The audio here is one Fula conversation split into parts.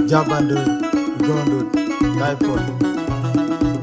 Jabandu, Gondu, Typhoon.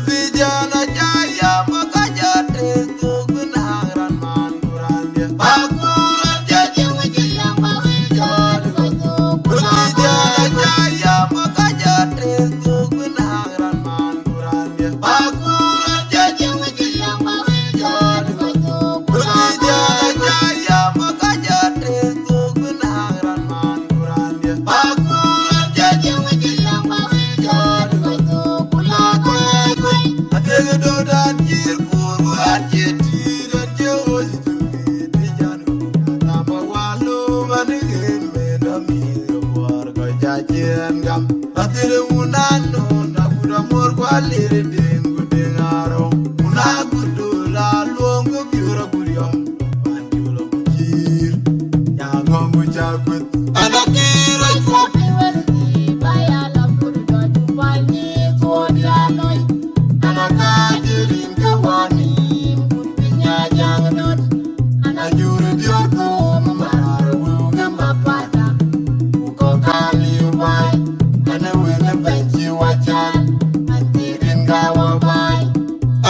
Vijana jaya makaja tesu gunaran mandurandia. Akuran jadi wajah mawija dugo. Vijana jaya makaja tesu gunaran mandurandia. Akuran jadi wajah mawija dugo. Vijana jaya makaja tesu gunaran mandurandia. Akuran jadi wajah mawija dugo. Do that year for anjir dan jauh itu dijanu nama walu manigin menami warga jajan gam atire unano na kuda mor kwalir dengu dengarong unagudu la longo biura buriom banjulo bujir yang ngombu jakut anakira kopi werdi bayala kurdo jupani kodianoi anakajirin kawani punya janganut anajuru diorko mamaru Mapata uko kali ubai anawena benci wajan antirin kawabai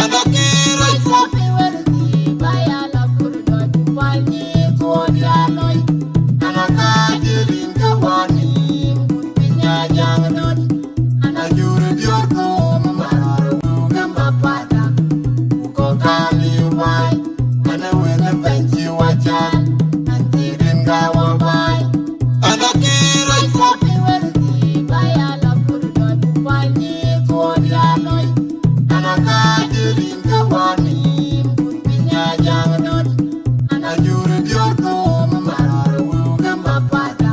anakira kopi werdi bayala kurdo jupani kodianoi anakajirin kawani punya janganut anajuru diorko mamaru Mapata uko kali ubai anawena benci wajan antirin kawabai anakira kopi werdi bayala kurdo jupani kodianoi anakajirin kawani punya janganut anajuru diorko mamaru Mapata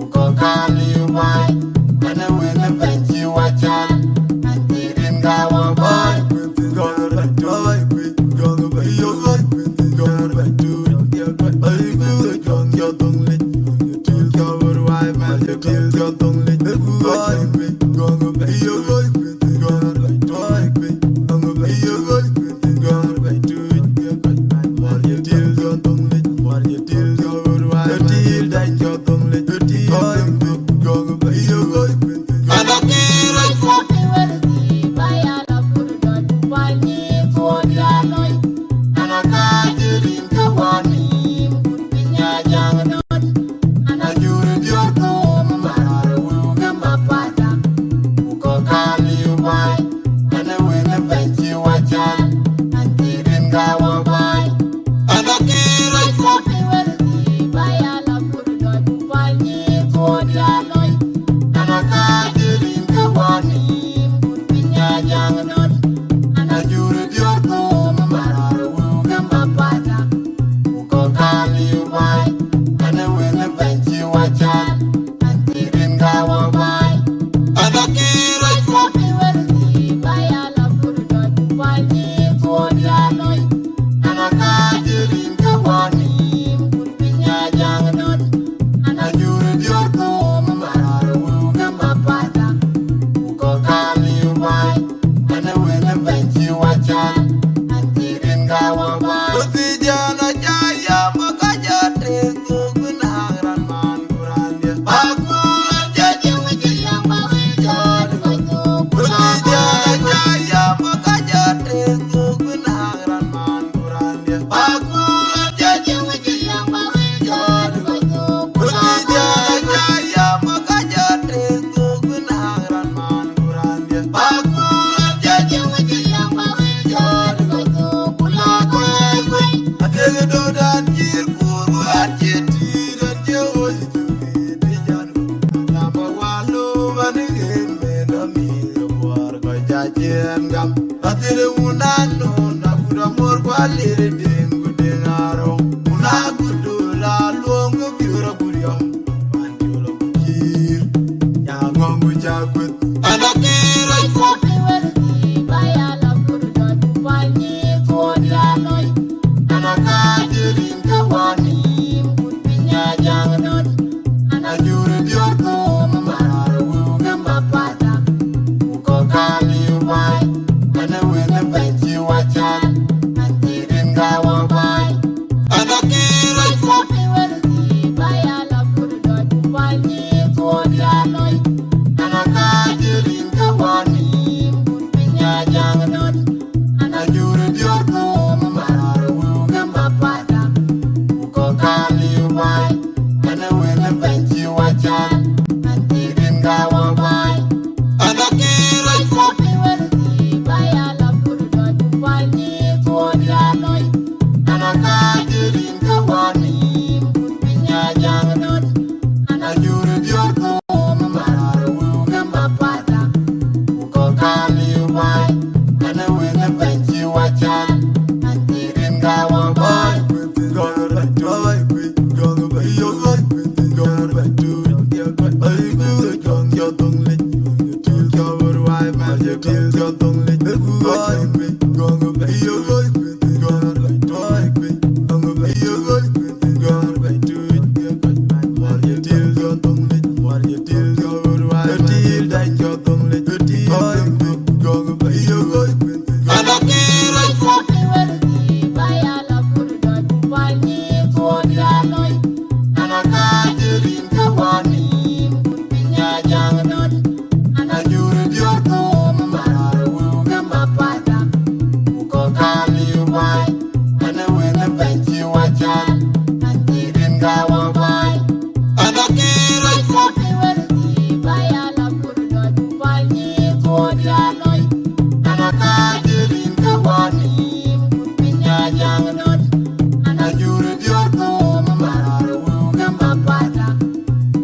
uko kali ubai anawena benci wajan antirin kawabai anakira kopi werdi bayala kurdo jupani kodianoi anakajirin kawani punya janganut anajuru diorko mamaru Mapata uko kali ubai anawena benci wajan antirin kawabai anakira kopi werdi bayala kurdo jupani kodianoi anakajirin kawani punya janganut anajuru diorko mamaru Mapata uko kali ubai anawena benci wajan antirin kawabai anakira kopi werdi bayala kurdo jupani kodianoi anakajirin kawani punya janganut anajuru diorko mamaru Mapata uko kali ubai anawena benci wajan antirin kawabai vijana jaya makaja tesu gunaran mandurandia akuran jadi wajah mawija dugo vijana jaya makaja tesu gunaran mandurandia akuran jadi wajah mawija dugo vijana jaya makaja tesu gunaran mandurandia akuran jadi wajah mawija dugo atege do dan jir kuru anjir dan jauh itu dijanu nama walu manigin menami warga jajan gam atire unano na kuda mor kwalir dengu dengarong unagudu la longo biura buriom banjulo bujir yang ngombu jakut anakira kopi werdi bayala kurdo jupani kodianoi anakajirin kawani punya janganut anajuru diorko mamaru Mapata uko kali ubai anawena benci wajan antirin kawabai kajirin kawani pinya jangnut anajuru diorto mamara wuga mapata uko kali ubai ana wena benchi wachan antirin gawa boy gonna boy gonna be your life gonna do ay good gonna your tongue you till cover wife man you till your tongue boy gonna be your life gonna be your life gonna be do it what you till your tongue what you till cover wife till that your tongue boy gonna be your life and I can't copy when by ala purda pani kodia loy and I can't in kawani pinya jangnot and I juru diorto mamara wuga mapata uko kali ubai and I win a benchi wachan and tirin gawa bai and I can't copy when by ala purda pani kodia loy and I can't in kawani pinya jangnot and I juru diorto mamara wuga mapata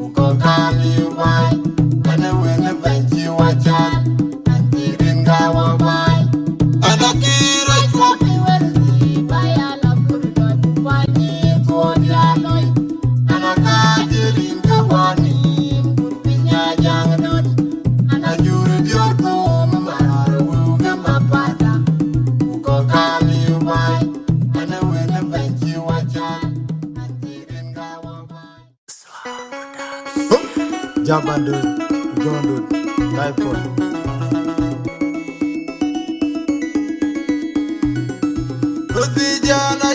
uko kali ubai and I win a benchi wachan and tirin gawa bai and I can't copy when by ala purda pani kodia loy and I can't in kawani pinya jangnot and I juru diorto mamara wuga mapata uko kali ubai and I win a benchi wachan and tirin gawa bai Jabandu, Gondu, Typhoid. Rutijana